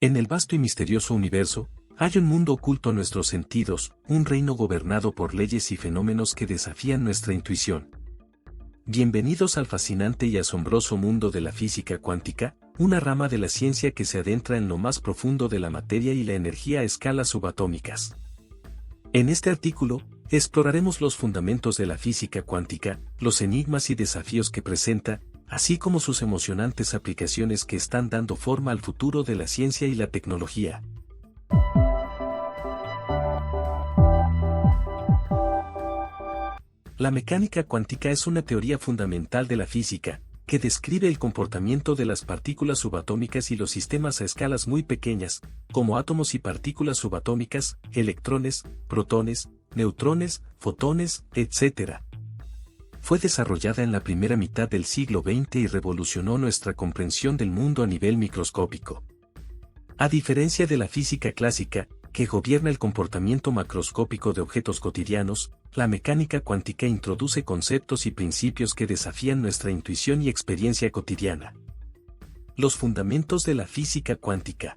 En el vasto y misterioso universo, hay un mundo oculto a nuestros sentidos, un reino gobernado por leyes y fenómenos que desafían nuestra intuición. Bienvenidos al fascinante y asombroso mundo de la física cuántica, una rama de la ciencia que se adentra en lo más profundo de la materia y la energía a escalas subatómicas. En este artículo, exploraremos los fundamentos de la física cuántica, los enigmas y desafíos que presenta, así como sus emocionantes aplicaciones que están dando forma al futuro de la ciencia y la tecnología. La mecánica cuántica es una teoría fundamental de la física, que describe el comportamiento de las partículas subatómicas y los sistemas a escalas muy pequeñas, como átomos y partículas subatómicas, electrones, protones, neutrones, fotones, etc. Fue desarrollada en la primera mitad del siglo XX y revolucionó nuestra comprensión del mundo a nivel microscópico. A diferencia de la física clásica, que gobierna el comportamiento macroscópico de objetos cotidianos, la mecánica cuántica introduce conceptos y principios que desafían nuestra intuición y experiencia cotidiana. Los fundamentos de la física cuántica.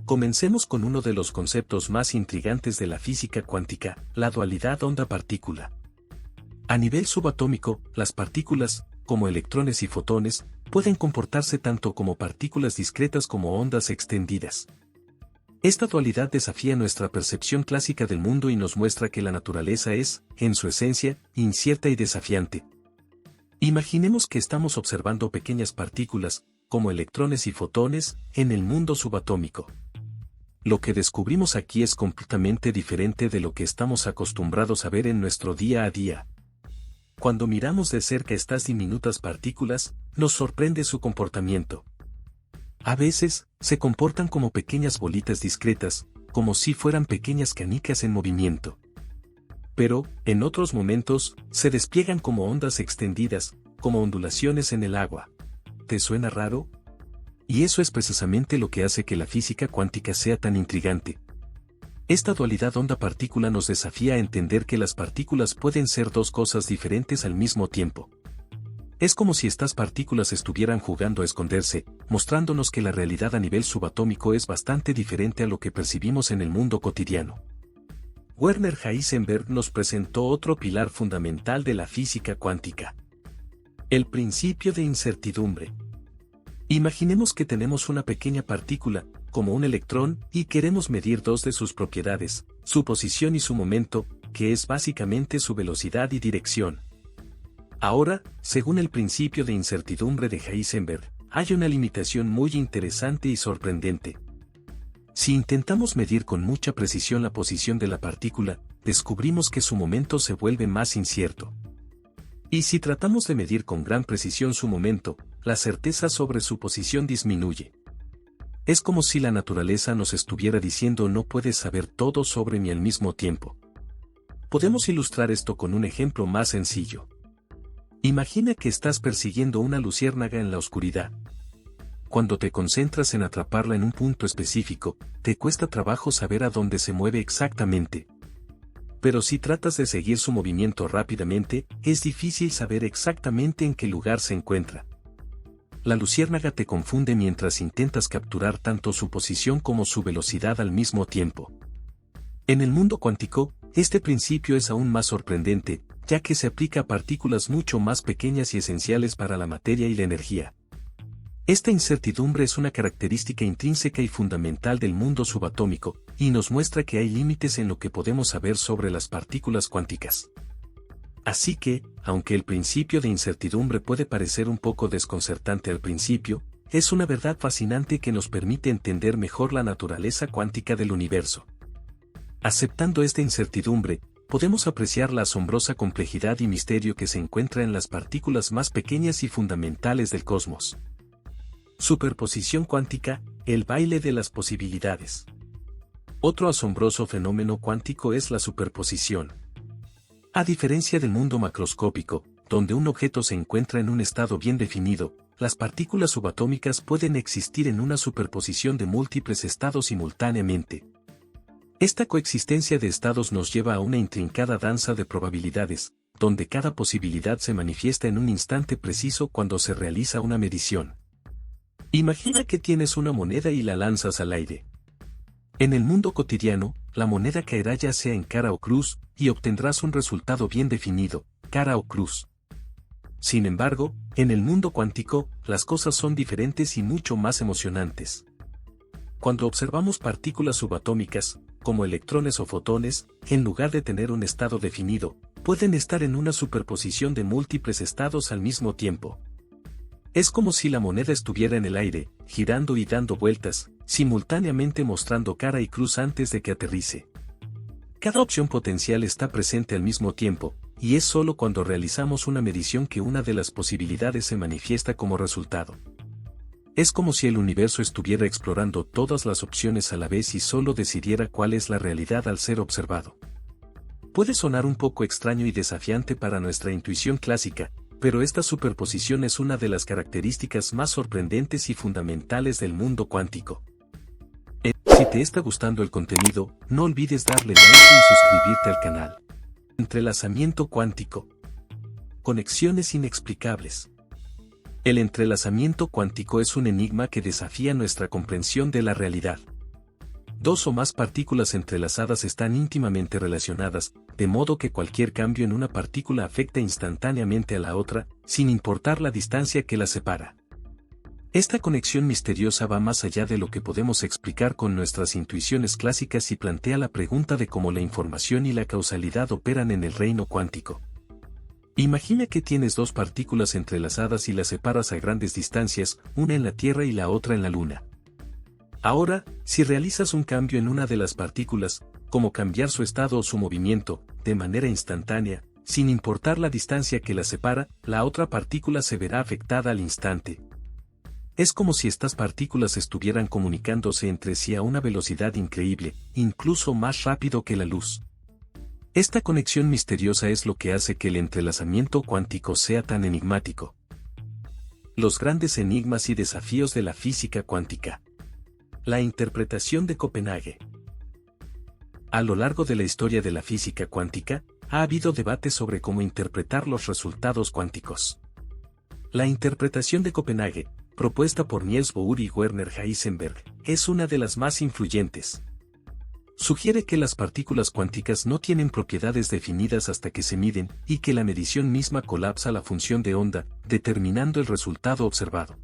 Comencemos con uno de los conceptos más intrigantes de la física cuántica, la dualidad onda-partícula. A nivel subatómico, las partículas, como electrones y fotones, pueden comportarse tanto como partículas discretas como ondas extendidas. Esta dualidad desafía nuestra percepción clásica del mundo y nos muestra que la naturaleza es, en su esencia, incierta y desafiante. Imaginemos que estamos observando pequeñas partículas, como electrones y fotones, en el mundo subatómico. Lo que descubrimos aquí es completamente diferente de lo que estamos acostumbrados a ver en nuestro día a día. Cuando miramos de cerca estas diminutas partículas, nos sorprende su comportamiento. A veces, se comportan como pequeñas bolitas discretas, como si fueran pequeñas canicas en movimiento. Pero, en otros momentos, se despliegan como ondas extendidas, como ondulaciones en el agua. ¿Te suena raro? Y eso es precisamente lo que hace que la física cuántica sea tan intrigante. Esta dualidad onda-partícula nos desafía a entender que las partículas pueden ser dos cosas diferentes al mismo tiempo. Es como si estas partículas estuvieran jugando a esconderse, mostrándonos que la realidad a nivel subatómico es bastante diferente a lo que percibimos en el mundo cotidiano. Werner Heisenberg nos presentó otro pilar fundamental de la física cuántica: el principio de incertidumbre. Imaginemos que tenemos una pequeña partícula, como un electrón, y queremos medir dos de sus propiedades, su posición y su momento, que es básicamente su velocidad y dirección. Ahora, según el principio de incertidumbre de Heisenberg, hay una limitación muy interesante y sorprendente. Si intentamos medir con mucha precisión la posición de la partícula, descubrimos que su momento se vuelve más incierto. Y si tratamos de medir con gran precisión su momento, la certeza sobre su posición disminuye. Es como si la naturaleza nos estuviera diciendo: no puedes saber todo sobre mí al mismo tiempo. Podemos ilustrar esto con un ejemplo más sencillo. Imagina que estás persiguiendo una luciérnaga en la oscuridad. Cuando te concentras en atraparla en un punto específico, te cuesta trabajo saber a dónde se mueve exactamente. Pero si tratas de seguir su movimiento rápidamente, es difícil saber exactamente en qué lugar se encuentra. La luciérnaga te confunde mientras intentas capturar tanto su posición como su velocidad al mismo tiempo. En el mundo cuántico, este principio es aún más sorprendente, ya que se aplica a partículas mucho más pequeñas y esenciales para la materia y la energía. Esta incertidumbre es una característica intrínseca y fundamental del mundo subatómico, y nos muestra que hay límites en lo que podemos saber sobre las partículas cuánticas. Así que, aunque el principio de incertidumbre puede parecer un poco desconcertante al principio, es una verdad fascinante que nos permite entender mejor la naturaleza cuántica del universo. Aceptando esta incertidumbre, podemos apreciar la asombrosa complejidad y misterio que se encuentra en las partículas más pequeñas y fundamentales del cosmos. Superposición cuántica, el baile de las posibilidades. Otro asombroso fenómeno cuántico es la superposición. A diferencia del mundo macroscópico, donde un objeto se encuentra en un estado bien definido, las partículas subatómicas pueden existir en una superposición de múltiples estados simultáneamente. Esta coexistencia de estados nos lleva a una intrincada danza de probabilidades, donde cada posibilidad se manifiesta en un instante preciso cuando se realiza una medición. Imagina que tienes una moneda y la lanzas al aire. En el mundo cotidiano, la moneda caerá ya sea en cara o cruz, y obtendrás un resultado bien definido, cara o cruz. Sin embargo, en el mundo cuántico, las cosas son diferentes y mucho más emocionantes. Cuando observamos partículas subatómicas, como electrones o fotones, en lugar de tener un estado definido, pueden estar en una superposición de múltiples estados al mismo tiempo. Es como si la moneda estuviera en el aire, girando y dando vueltas, simultáneamente mostrando cara y cruz antes de que aterrice. Cada opción potencial está presente al mismo tiempo, y es solo cuando realizamos una medición que una de las posibilidades se manifiesta como resultado. Es como si el universo estuviera explorando todas las opciones a la vez y solo decidiera cuál es la realidad al ser observado. Puede sonar un poco extraño y desafiante para nuestra intuición clásica, pero esta superposición es una de las características más sorprendentes y fundamentales del mundo cuántico. Si te está gustando el contenido, no olvides darle like y suscribirte al canal. Entrelazamiento cuántico. Conexiones inexplicables. El entrelazamiento cuántico es un enigma que desafía nuestra comprensión de la realidad. Dos o más partículas entrelazadas están íntimamente relacionadas, de modo que cualquier cambio en una partícula afecta instantáneamente a la otra, sin importar la distancia que las separa. Esta conexión misteriosa va más allá de lo que podemos explicar con nuestras intuiciones clásicas y plantea la pregunta de cómo la información y la causalidad operan en el reino cuántico. Imagina que tienes dos partículas entrelazadas y las separas a grandes distancias, una en la Tierra y la otra en la Luna. Ahora, si realizas un cambio en una de las partículas, como cambiar su estado o su movimiento, de manera instantánea, sin importar la distancia que las separa, la otra partícula se verá afectada al instante. Es como si estas partículas estuvieran comunicándose entre sí a una velocidad increíble, incluso más rápido que la luz. Esta conexión misteriosa es lo que hace que el entrelazamiento cuántico sea tan enigmático. Los grandes enigmas y desafíos de la física cuántica. La interpretación de Copenhague. A lo largo de la historia de la física cuántica, ha habido debate sobre cómo interpretar los resultados cuánticos. La interpretación de Copenhague, propuesta por Niels Bohr y Werner Heisenberg, es una de las más influyentes. Sugiere que las partículas cuánticas no tienen propiedades definidas hasta que se miden, y que la medición misma colapsa la función de onda, determinando el resultado observado.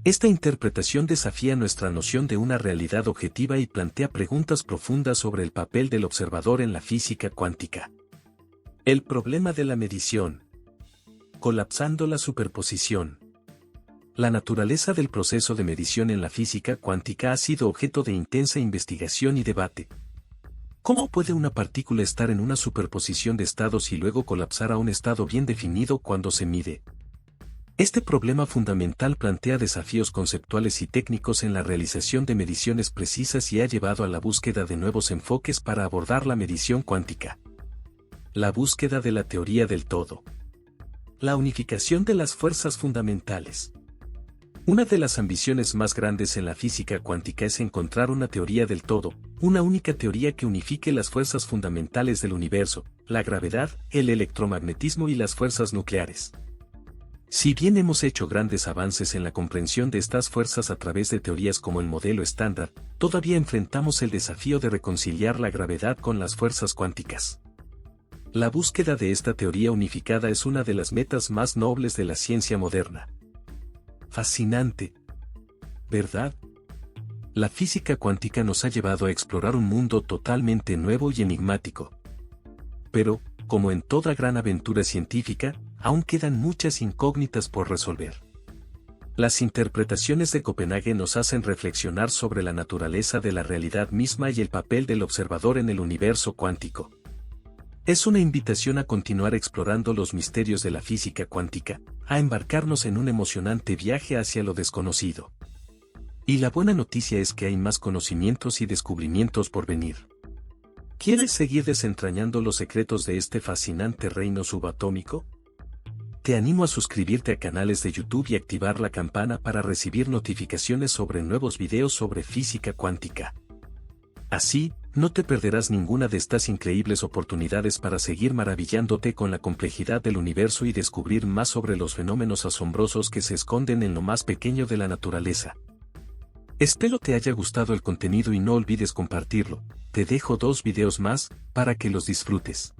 Esta interpretación desafía nuestra noción de una realidad objetiva y plantea preguntas profundas sobre el papel del observador en la física cuántica. El problema de la medición. Colapsando la superposición. La naturaleza del proceso de medición en la física cuántica ha sido objeto de intensa investigación y debate. ¿Cómo puede una partícula estar en una superposición de estados y luego colapsar a un estado bien definido cuando se mide? Este problema fundamental plantea desafíos conceptuales y técnicos en la realización de mediciones precisas y ha llevado a la búsqueda de nuevos enfoques para abordar la medición cuántica. La búsqueda de la teoría del todo. La unificación de las fuerzas fundamentales. Una de las ambiciones más grandes en la física cuántica es encontrar una teoría del todo, una única teoría que unifique las fuerzas fundamentales del universo, la gravedad, el electromagnetismo y las fuerzas nucleares. Si bien hemos hecho grandes avances en la comprensión de estas fuerzas a través de teorías como el modelo estándar, todavía enfrentamos el desafío de reconciliar la gravedad con las fuerzas cuánticas. La búsqueda de esta teoría unificada es una de las metas más nobles de la ciencia moderna. Fascinante, ¿verdad? La física cuántica nos ha llevado a explorar un mundo totalmente nuevo y enigmático. Pero, como en toda gran aventura científica, aún quedan muchas incógnitas por resolver. Las interpretaciones de Copenhague nos hacen reflexionar sobre la naturaleza de la realidad misma y el papel del observador en el universo cuántico. Es una invitación a continuar explorando los misterios de la física cuántica, a embarcarnos en un emocionante viaje hacia lo desconocido. Y la buena noticia es que hay más conocimientos y descubrimientos por venir. ¿Quieres seguir desentrañando los secretos de este fascinante reino subatómico? Te animo a suscribirte a canales de YouTube y activar la campana para recibir notificaciones sobre nuevos videos sobre física cuántica. Así, No te perderás ninguna de estas increíbles oportunidades para seguir maravillándote con la complejidad del universo y descubrir más sobre los fenómenos asombrosos que se esconden en lo más pequeño de la naturaleza. Espero te haya gustado el contenido y no olvides compartirlo. Te dejo 2 videos más, para que los disfrutes.